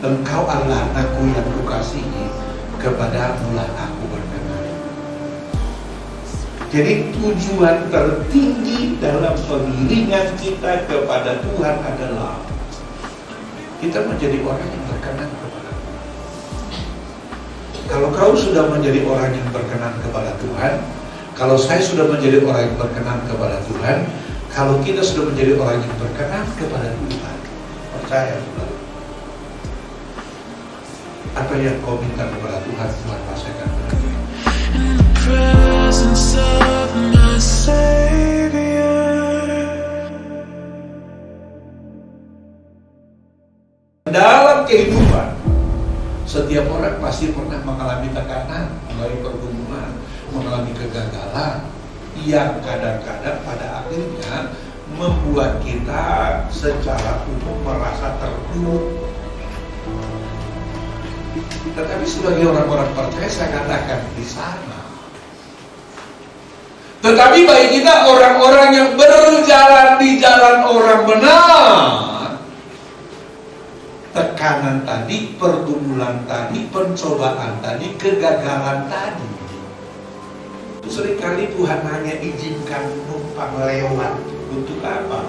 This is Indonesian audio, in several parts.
Engkau adalah anakku yang kukasihi, kepadamu lah aku berkenan. Jadi tujuan tertinggi dalam pengiringan kita kepada Tuhan adalah kita menjadi orang yang berkenan kepada Tuhan. Kalau kau sudah menjadi orang yang berkenan kepada Tuhan, kalau saya sudah menjadi orang yang berkenan kepada Tuhan, kalau kita sudah menjadi orang yang berkenan kepada Tuhan, percaya saudara, apa yang kau minta kepada Tuhan, Tuhan pasti akan berikan. Dalam kehidupan, setiap orang pasti pernah mengalami tekanan, mengalami pergumulan, mengalami kegagalan yang kadang-kadang pada akhirnya membuat kita secara umum merasa terpuruk. Tetapi sebagai orang-orang percaya, saya katakan di sana. Tetapi bagi kita orang-orang yang berjalan di jalan orang benar, tekanan tadi, pergumulan tadi, pencobaan tadi, kegagalan tadi, itu seringkali Tuhan hanya izinkan numpang lewat. Untuk apa?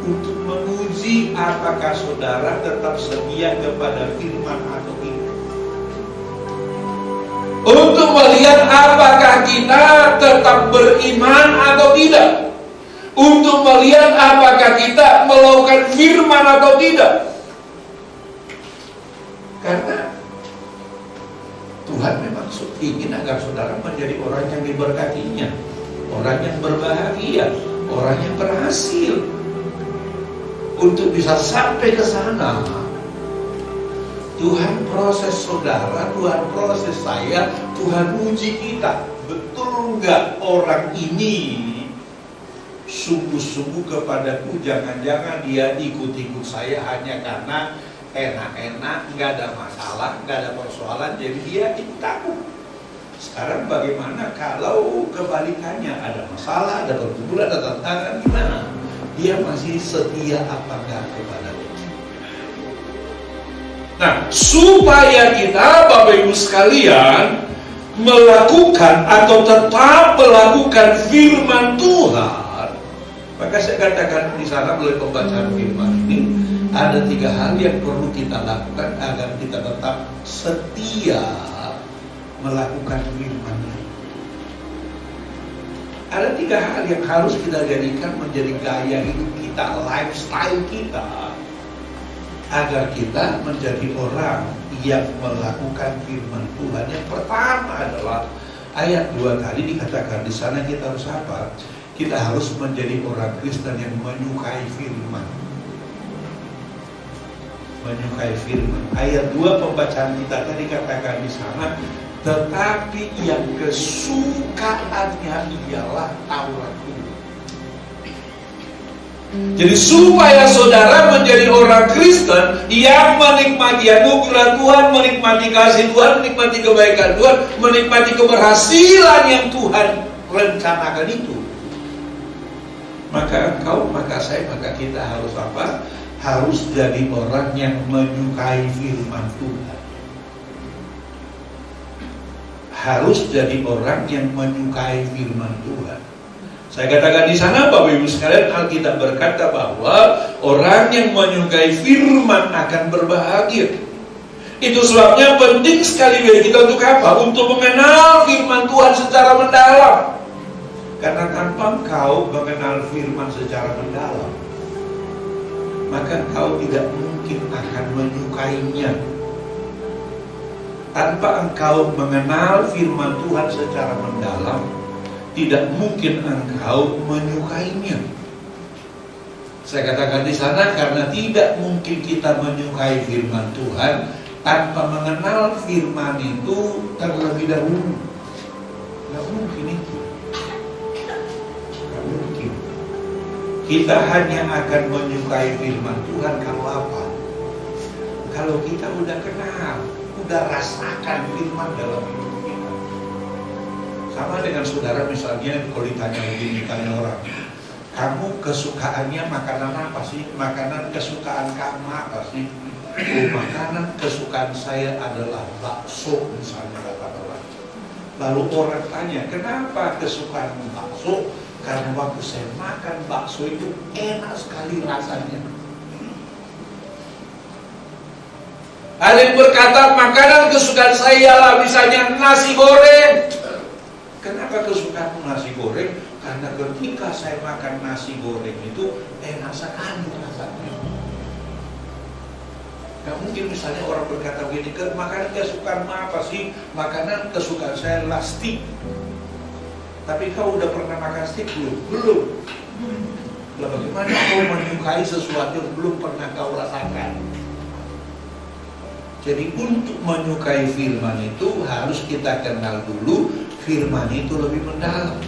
Untuk menguji apakah saudara tetap setia kepada firman atau tidak. Untuk melihat apakah kita tetap beriman atau tidak. Untuk melihat apakah kita melakukan firman atau tidak. Karena Tuhan memang ingin agar saudara menjadi orang yang diberkatinya, orang yang berbahagia, orang yang berhasil. Untuk bisa sampai ke sana, Tuhan proses saudara, Tuhan proses saya, Tuhan uji kita. Betul nggak orang ini sungguh-sungguh kepadaku? Jangan-jangan dia ikut-ikut saya hanya karena enak-enak, nggak ada masalah, nggak ada persoalan, jadi dia ikut aku. Sekarang bagaimana kalau kebalikannya, ada masalah, ada pergumulan, ada tantangan, gimana? Dia masih setia apa enggak kepada Tuhan? Nah, supaya kita, Bapak Ibu sekalian, melakukan atau tetap melakukan firman Tuhan, maka saya katakan di sana melalui pembacaan firman ini, ada 3 hal yang perlu kita lakukan agar kita tetap setia melakukan firman-Nya. Ada 3 hal yang harus kita jadikan menjadi gaya hidup kita, lifestyle kita, agar kita menjadi orang yang melakukan firman Tuhan. Yang pertama adalah ayat 2 tadi dikatakan di sana kita harus apa? Kita harus menjadi orang Kristen yang menyukai firman. Menyukai firman. Ayat 2 pembacaan kita tadi katakan di sana, tetapi yang kesukaannya ialah Tauratku. Jadi supaya saudara menjadi orang Kristen yang menikmati anugerah Tuhan, menikmati kasih Tuhan, menikmati kebaikan Tuhan, menikmati keberhasilan yang Tuhan rencanakan itu, maka engkau, maka saya, maka kita harus apa? Harus jadi orang yang menyukai firman Tuhan. Harus jadi orang yang menyukai firman Tuhan. Saya katakan di sana, Bapak Ibu sekalian, Alkitab berkata bahwa orang yang menyukai firman akan berbahagia. Itu sebabnya penting sekali bagi kita untuk apa? Untuk mengenal firman Tuhan secara mendalam. Karena tanpa engkau mengenal firman secara mendalam, maka engkau tidak mungkin akan menyukainya. Tanpa engkau mengenal firman Tuhan secara mendalam, tidak mungkin engkau menyukainya. Saya katakan di sana karena tidak mungkin kita menyukai firman Tuhan tanpa mengenal firman itu terlebih dahulu. Tidak mungkin itu. Tidak mungkin. Kita hanya akan menyukai firman Tuhan kalau apa? Kalau kita udah kenal, udah rasakan firman dalam hidup kita. Sama dengan saudara misalnya kalau ditanya begini, tanya orang, kamu kesukaannya makanan apa sih? Makanan kesukaan kamu apa sih? oh, makanan kesukaan saya adalah bakso misalnya kata orang. Lalu orang tanya, kenapa kesukaan bakso? Karena waktu saya makan bakso itu enak sekali rasanya. Ada yang berkata makanan kesukaan saya lah misalnya nasi goreng. Kenapa kesukaan nasi goreng? Karena ketika saya makan nasi goreng itu enak sekali rasanya. Gak mungkin misalnya orang berkata begini, makanan kesukaan apa sih? Makanan kesukaan saya adalah steak. Tapi kau udah pernah makan steak belum? Belum. Lah bagaimana kau menyukai sesuatu yang belum pernah kau rasakan? Jadi untuk menyukai firman itu harus kita kenal dulu firman itu lebih mendalam.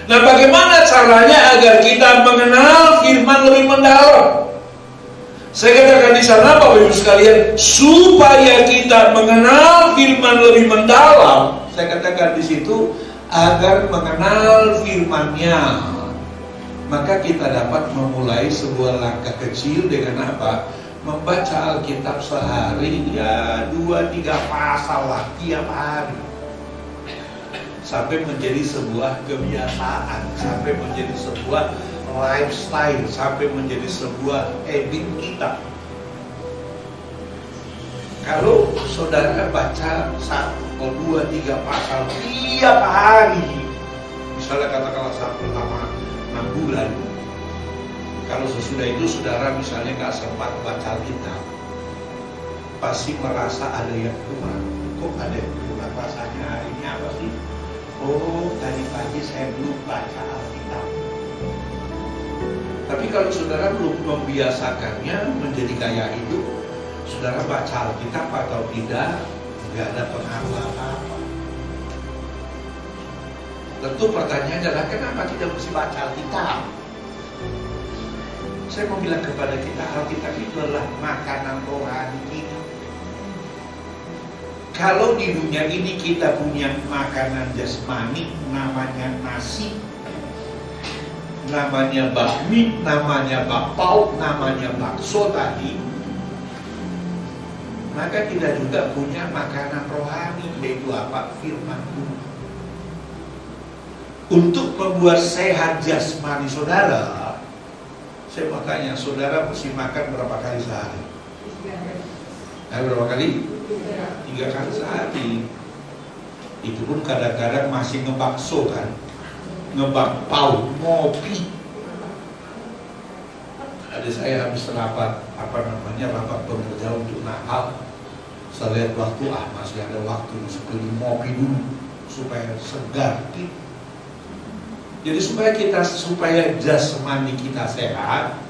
Nah, bagaimana caranya agar kita mengenal firman lebih mendalam? Saya katakan di sana Bapak Ibu sekalian, supaya kita mengenal firman lebih mendalam, saya katakan di situ agar mengenal firman-Nya, maka kita dapat memulai sebuah langkah kecil dengan apa? Membaca Alkitab sehari ya 2-3 pasal lah tiap hari, sampai menjadi sebuah kebiasaan, sampai menjadi sebuah lifestyle, sampai menjadi sebuah habit kita. Kalau saudara baca 1, 2, 3 pasal tiap hari, misalnya katakanlah 6 bulan, kalau sesudah itu saudara misalnya gak sempat baca Alkitab, pasti merasa ada yang kurang. Kok ada yang kurang rasanya hari ini apa sih? Oh, tadi pagi saya belum baca Alkitab. Tapi kalau saudara belum membiasakannya menjadi gaya hidup, saudara baca Alkitab atau tidak, nggak ada pengaruh apa-apa. Tentu pertanyaannya adalah kenapa tidak mesti baca Alkitab? Saya mau bilang kepada kita, Alkitab itu adalah makanan rohani kita. Kalau di dunia ini kita punya makanan jasmani, namanya nasi, namanya bakmi, namanya bakpao, namanya bakso tadi, maka kita juga punya makanan rohani, yaitu apa? Firman Tuhan. Untuk membuat sehat jasmani saudara, saya mau tanya, saudara mesti makan berapa kali sehari? Berapa kali? 3 kali sehari. Itu pun kadang-kadang masih ngebakso kan, ngebakpao, ngopi. Ada saya habis rapat rapat bekerja untuk Natal. Saya lihat waktu, masih ada waktu, sebelum ngopi dulu supaya segar. Jadi supaya jasmani kita sehat,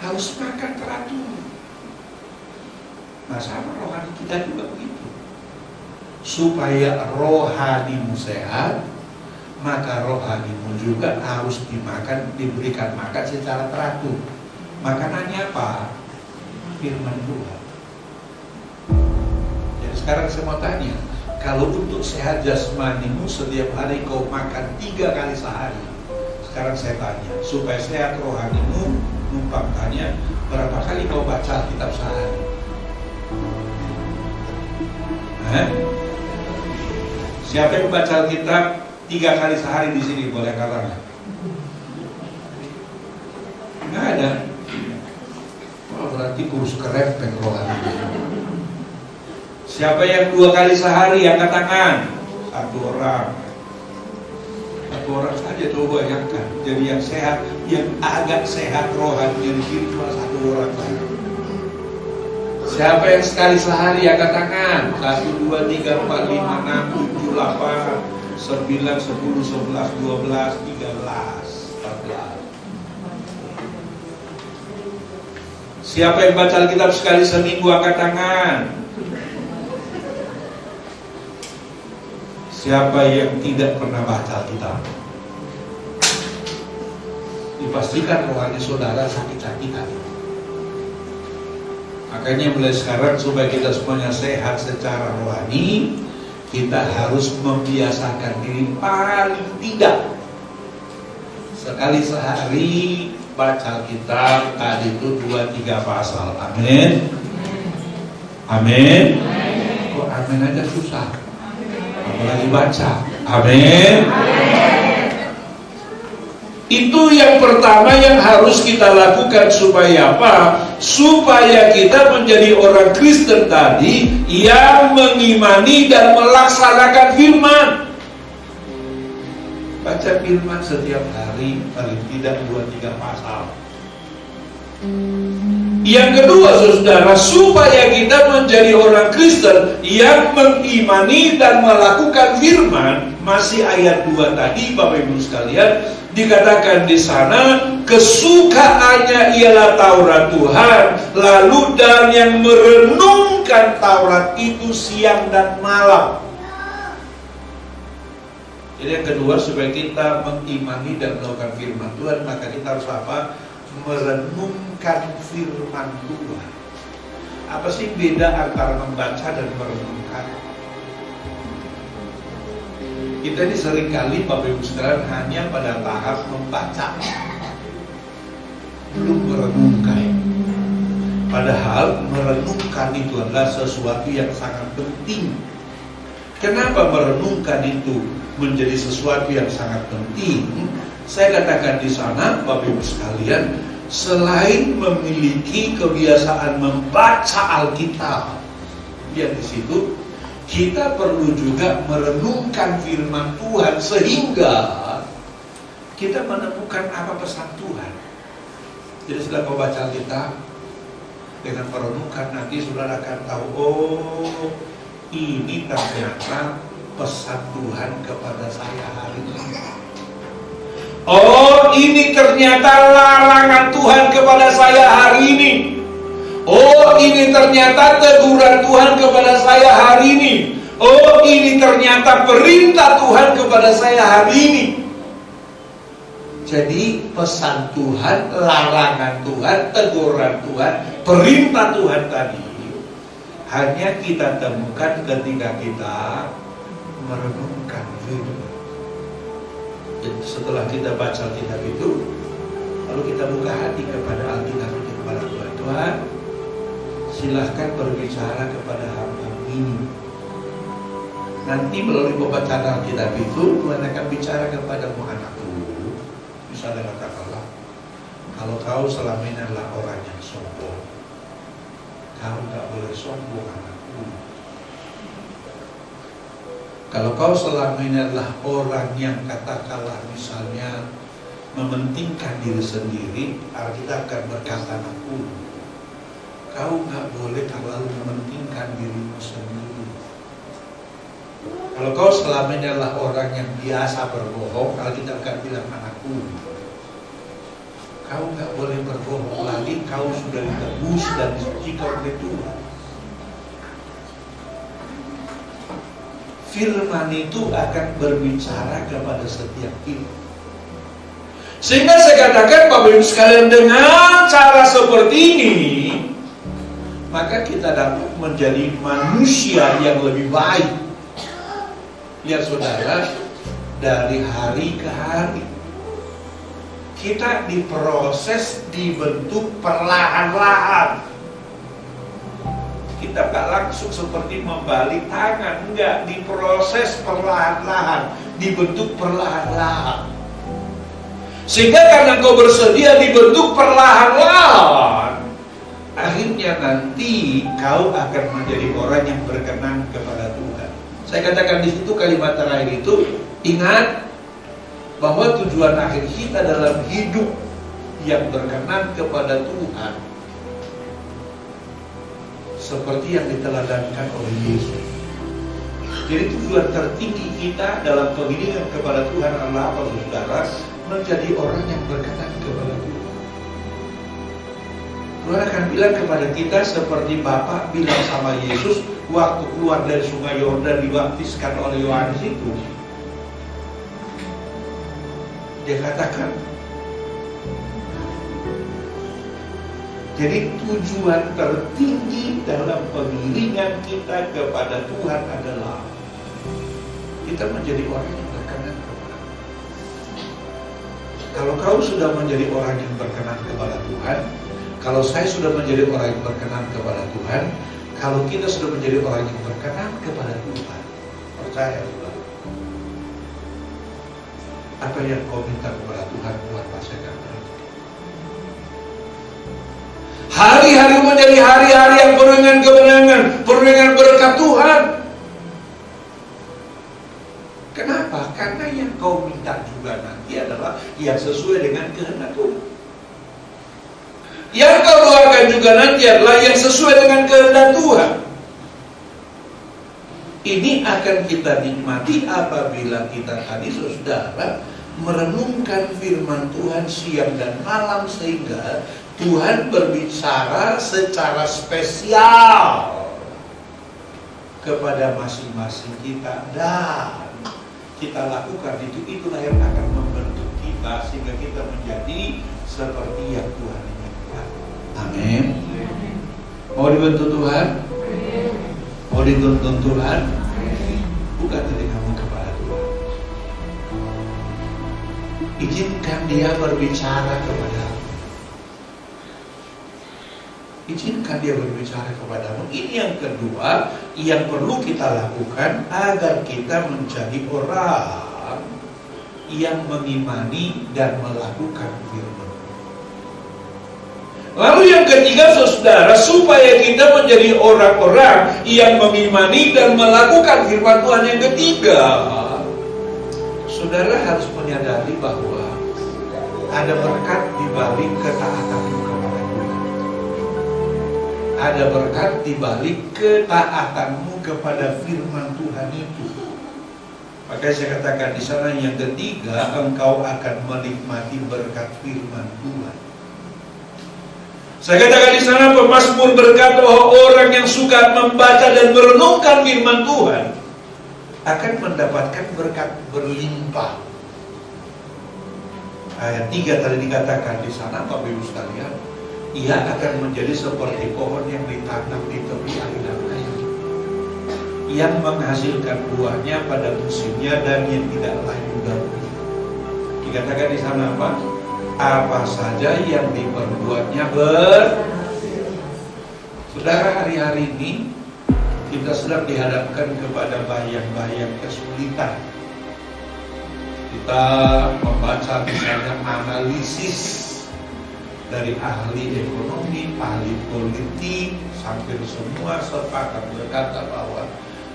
harus makan teratur. Nah, sama rohani kita juga begitu. Supaya rohanimu sehat, maka rohanimu juga harus diberikan makan secara teratur. Makanannya apa? Firman Tuhan. Jadi sekarang saya mau tanya, kalau untuk sehat jasmanimu setiap hari kau makan 3 kali sehari, sekarang saya tanya, supaya sehat rohanimu, numpang tanya, berapa kali kau baca Alkitab sehari? Siapa yang baca Alkitab 3 kali sehari di sini, boleh katakan? Nggak ada. Oh, berarti kurus kerempeng rohani. Siapa yang 2 kali sehari, angkat tangan? 1 orang. 1 orang saja, coba bayangkan. Jadi yang sehat, yang agak sehat rohani di sini cuma 1 orang saja. Siapa yang sekali sehari, angkat tangan? 1, 2, 3, 4, 5, 6, 7, 8, 9, 10, 11, 12, 13, 14. Siapa yang baca Alkitab sekali seminggu, angkat tangan? Siapa yang tidak pernah baca Alkitab? Dipastikan rohani saudara sakit-sakitan. Makanya mulai sekarang supaya kita semuanya sehat secara rohani, kita harus membiasakan diri paling tidak sekali sehari baca Alkitab tadi itu 2-3 pasal. Amin. Amin. Kok amin aja susah, apalagi baca. Amin. Itu yang pertama yang harus kita lakukan. Supaya apa? Supaya kita menjadi orang Kristen tadi yang mengimani dan melaksanakan firman. Baca firman setiap hari paling tidak 2-3 pasal. Yang kedua, saudara, supaya kita menjadi orang Kristen yang mengimani dan melakukan firman, masih ayat 2 tadi, Bapak Ibu sekalian, dikatakan di sana, kesukaannya ialah Taurat Tuhan, lalu dan yang merenungkan Taurat itu siang dan malam. Jadi yang kedua, supaya kita mengimani dan melakukan firman Tuhan, maka kita harus apa? Merenungkan firman Tuhan. Apa sih beda antara membaca dan merenungkan? Kita ini seringkali Bapak Ibu sekalian hanya pada tahap membaca, belum merenungkan. Padahal merenungkan itu adalah sesuatu yang sangat penting. Kenapa merenungkan itu menjadi sesuatu yang sangat penting? Saya katakan di sana, Bapak Ibu sekalian, selain memiliki kebiasaan membaca Alkitab, yang di situ kita perlu juga merenungkan firman Tuhan sehingga kita menemukan apa pesan Tuhan. Jadi setelah membaca Alkitab dengan merenungkan, nanti saudara akan tahu, oh ini ternyata pesan Tuhan kepada saya hari ini. Oh, ini ternyata larangan Tuhan kepada saya hari ini. Oh, ini ternyata teguran Tuhan kepada saya hari ini. Oh, ini ternyata perintah Tuhan kepada saya hari ini. Jadi pesan Tuhan, larangan Tuhan, teguran Tuhan, perintah Tuhan tadi hanya kita temukan ketika kita merenungkan firman. Jadi setelah kita baca Alkitab itu, lalu kita buka hati kepada Alkitab itu, kepada Tuhan. Tuhan, silahkan berbicara kepada hamba ini. Nanti melalui pembacaan Alkitab itu, Tuhan akan bicara kepadamu, anakku. Misalnya katakanlah, kalau kau selama ini adalah orang yang sombong, kau tak boleh sombong, anakku. Kalau kau selama ini adalah orang yang katakanlah misalnya mementingkan diri sendiri, Alkitab akan berkata, anakku, kau gak boleh terlalu mementingkan dirimu sendiri. Kalau kau selama ini adalah orang yang biasa berbohong, Alkitab akan bilang, anakku, kau gak boleh berbohong lagi, kau sudah ditebus dan disucikan oleh Tuhan. Firman itu akan berbicara kepada setiap kita. Sehingga saya katakan, Bapak Ibu sekalian, dengan cara seperti ini, maka kita dapat menjadi manusia yang lebih baik. Lihat saudara, dari hari ke hari kita diproses, dibentuk perlahan-lahan. Kita gak langsung seperti membalik tangan, enggak, diproses perlahan-lahan, dibentuk perlahan-lahan. Sehingga karena kau bersedia dibentuk perlahan-lahan, akhirnya nanti kau akan menjadi orang yang berkenan kepada Tuhan. Saya katakan di situ kalimat terakhir itu, ingat bahwa tujuan akhir kita dalam hidup yang berkenan kepada Tuhan seperti yang diteladankan oleh Yesus. Jadi tujuan tertinggi kita dalam pengiringan kepada Tuhan adalah apa, saudara? Menjadi orang yang berkenan kepada Tuhan. Tuhan akan bilang kepada kita seperti Bapa bilang sama Yesus waktu keluar dari sungai Yordan dibaptiskan oleh Yohanes itu. Dia katakan, jadi tujuan tertinggi dalam pengiringan kita kepada Tuhan adalah kita menjadi orang yang berkenan kepada Tuhan. Kalau kau sudah menjadi orang yang berkenan kepada Tuhan, kalau saya sudah menjadi orang yang berkenan kepada Tuhan, kalau kita sudah menjadi orang yang berkenan kepada Tuhan, percaya Tuhan, apa yang kau minta kepada Tuhan, Tuhan pasti akan beri. Hari-hari menjadi hari-hari yang penuh dengan kemenangan, penuh dengan berkat Tuhan. Kenapa? Karena yang kau minta juga nanti adalah yang sesuai dengan kehendak Tuhan. Yang kau doakan juga nanti adalah yang sesuai dengan kehendak Tuhan. Ini akan kita nikmati apabila kita tadi saudara merenungkan firman Tuhan siang dan malam, sehingga Tuhan berbicara secara spesial kepada masing-masing kita, dan kita lakukan itu. Itulah yang akan membentuk kita sehingga kita menjadi seperti yang Tuhan inginkan. Amin. Mau dibentuk Tuhan? Mau dituntun Tuhan? Buka telingamu kepada Tuhan. Izinkan Dia berbicara kepadamu. Izinkan Dia berbicara kepadamu. Ini yang kedua yang perlu kita lakukan agar kita menjadi orang yang mengimani dan melakukan firman. Lalu yang ketiga saudara, supaya kita menjadi orang-orang yang mengimani dan melakukan firman Tuhan, yang ketiga, saudara harus menyadari bahwa ada berkat di balik ketaatanmu kepada Tuhan. Ada berkat di balik ketaatanmu kepada firman Tuhan itu. Makanya saya katakan di sana yang ketiga, engkau akan menikmati berkat firman Tuhan. Saya katakan di sana pemazmur berkata bahwa orang yang suka membaca dan merenungkan firman Tuhan akan mendapatkan berkat berlimpah. Ayat 3 tadi dikatakan di sana, Bapak Ibu sekalian, ia akan menjadi seperti pohon yang ditanam di tepi aliran air, yang menghasilkan buahnya pada musimnya dan yang tidak layu daunnya. Dikatakan di sana apa? Apa saja yang diperbuatnya berhasil. Saudara, hari-hari ini kita sedang dihadapkan kepada bayang-bayang kesulitan. Kita membaca misalnya analisis dari ahli ekonomi, ahli politik, hampir semua sepakat berkata bahwa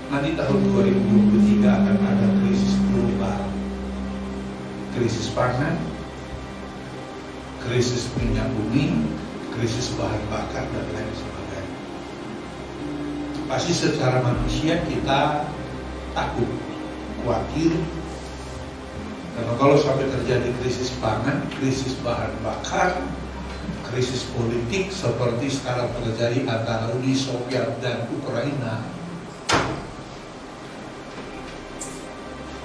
nanti tahun 2023 akan ada krisis global, krisis pangan, krisis minyak bumi, krisis bahan bakar, dan lain sebagainya. Pasti secara manusia kita takut, khawatir, karena kalau sampai terjadi krisis pangan, krisis bahan bakar, krisis politik seperti sekarang terjadi antara Uni Soviet dan Ukraina,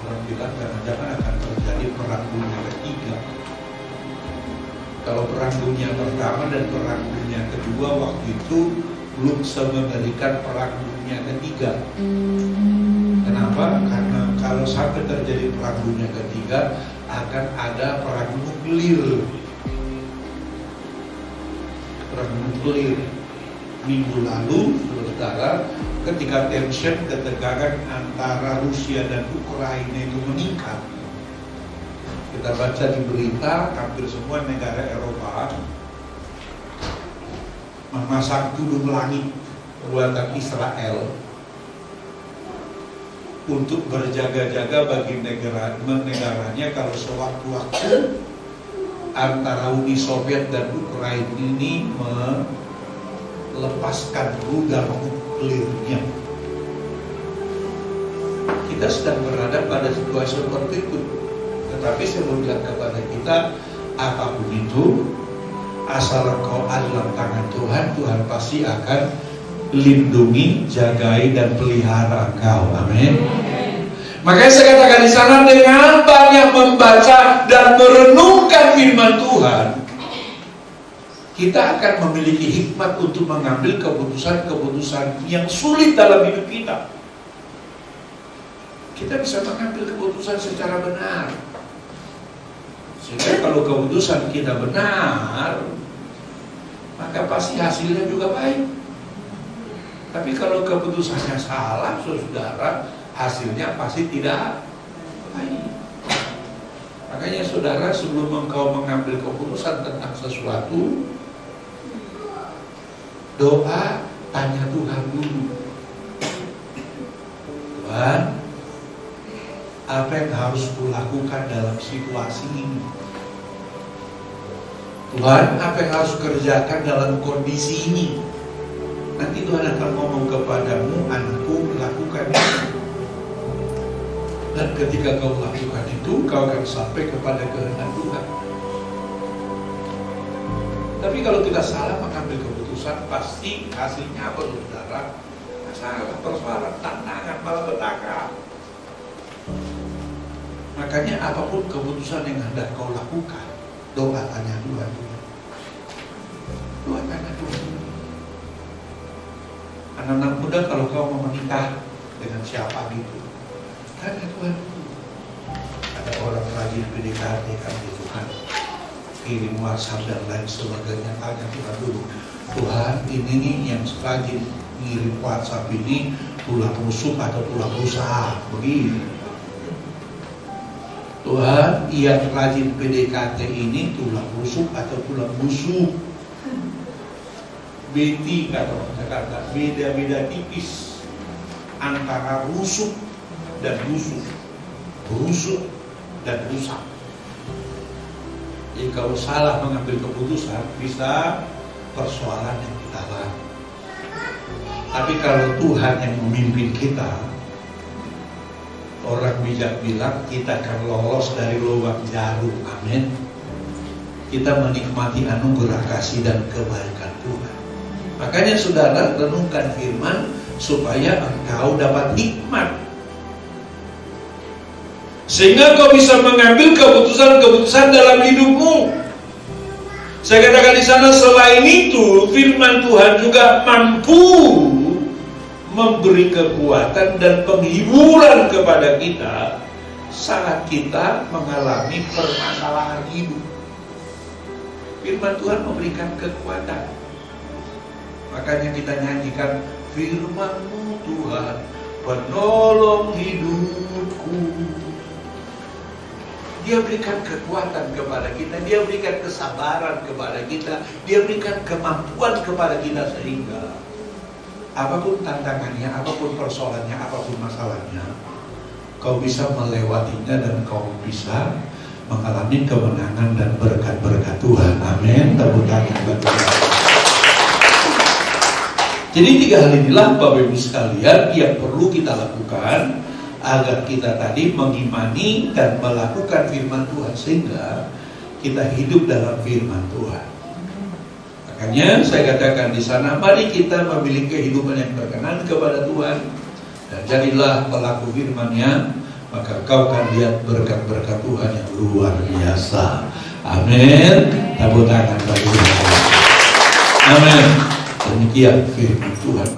orang bilang jangan-jangan akan terjadi perang dunia ketiga. Kalau perang dunia pertama dan perang dunia kedua waktu itu belum semengerikan perang dunia ketiga. Kenapa? Karena kalau sampai terjadi perang dunia ketiga akan ada perang nuklir. Perang nuklir. Minggu lalu, saudara, ketika tension, ketegangan antara Rusia dan Ukraina itu meningkat, kita baca di berita, hampir semua negara Eropa memasang tudung langit buatan Israel untuk berjaga-jaga bagi negaranya kalau sewaktu-waktu antara Uni Soviet dan Ukraina ini melepaskan rudal nuklirnya. Kita sedang berada pada situasi seperti itu. Tetapi saya mau bilang kepada kita, apapun itu, asal engkau ada dalam tangan Tuhan, Tuhan pasti akan lindungi, jagai, dan pelihara engkau. Amin. Makanya saya katakan di sana, dengan banyak membaca dan merenungkan firman Tuhan, kita akan memiliki hikmat untuk mengambil keputusan-keputusan yang sulit dalam hidup kita. Kita bisa mengambil keputusan secara benar. Sehingga kalau keputusan kita benar, maka pasti hasilnya juga baik. Tapi kalau keputusannya salah, saudara, hasilnya pasti tidak baik. Makanya saudara, sebelum engkau mengambil keputusan tentang sesuatu, doa, tanya Tuhan dulu. Tuhan, apa yang harus kulakukan dalam situasi ini? Tuhan, apa yang harus kerjakan dalam kondisi ini? Nanti Tuhan akan ngomong kepadamu, anakku, lakukan itu. Dan ketika kau lakukan itu, kau akan sampai kepada kehendak Tuhan. Tapi kalau kita salah mengambil keputusan, pasti hasilnya apa, saudara? Masalah, persoalan, tantangan, malapetaka. Makanya apapun keputusan yang hendak kau lakukan, doa, tanya Tuhan. Doa, tanya Tuhan. Anak-anak muda, kalau kau mau menikah dengan siapa gitu, tanya Tuhan. Ada orang rajin PDKT kan gitu kan, kirim WhatsApp dan lain sebagainya, tanya Tuhan dulu. Tuhan, ini nih yang rajin ngirim WhatsApp ini tulang rusuk atau tulang rusak, begini. Tuhan, yang rajin PDKT ini tulang rusuk atau tulang busuk? BT kata orang Jakarta, beda-beda tipis antara rusuk dan busuk, rusuk dan rusak. Jadi kalau salah mengambil keputusan, bisa persoalan yang kita alami. Tapi kalau Tuhan yang memimpin kita, orang bijak bilang kita akan lolos dari lubang jarum. Amin. Kita menikmati anugerah kasih dan kebaikan Tuhan. Makanya saudara, renungkan firman supaya engkau dapat hikmat, sehingga kau bisa mengambil keputusan-keputusan dalam hidupmu. Saya katakan di sana, selain itu firman Tuhan juga mampu memberi kekuatan dan penghiburan kepada kita saat kita mengalami permasalahan hidup. Firman Tuhan memberikan kekuatan. Makanya kita nyanyikan, firman-Mu Tuhan penolong hidupku. Dia berikan kekuatan kepada kita, dia berikan kesabaran kepada kita, dia berikan kemampuan kepada kita, sehingga apapun tantangannya, apapun persoalannya, apapun masalahnya, kau bisa melewatinya dan kau bisa mengalami kemenangan dan berkat-berkat Tuhan. Amin. Tepuk tangan buat Tuhan. Jadi 3 hal inilah Bapak Ibu sekalian yang perlu kita lakukan agar kita tadi mengimani dan melakukan firman Tuhan, sehingga kita hidup dalam firman Tuhan. Makanya saya katakan di sana, mari kita memiliki kehidupan yang berkenan kepada Tuhan dan jadilah pelaku firman-Nya, maka kau akan lihat berkat-berkat Tuhan yang luar biasa. Amin. Tepuk tangan bagi Tuhan. Amin. Demikian firman Tuhan.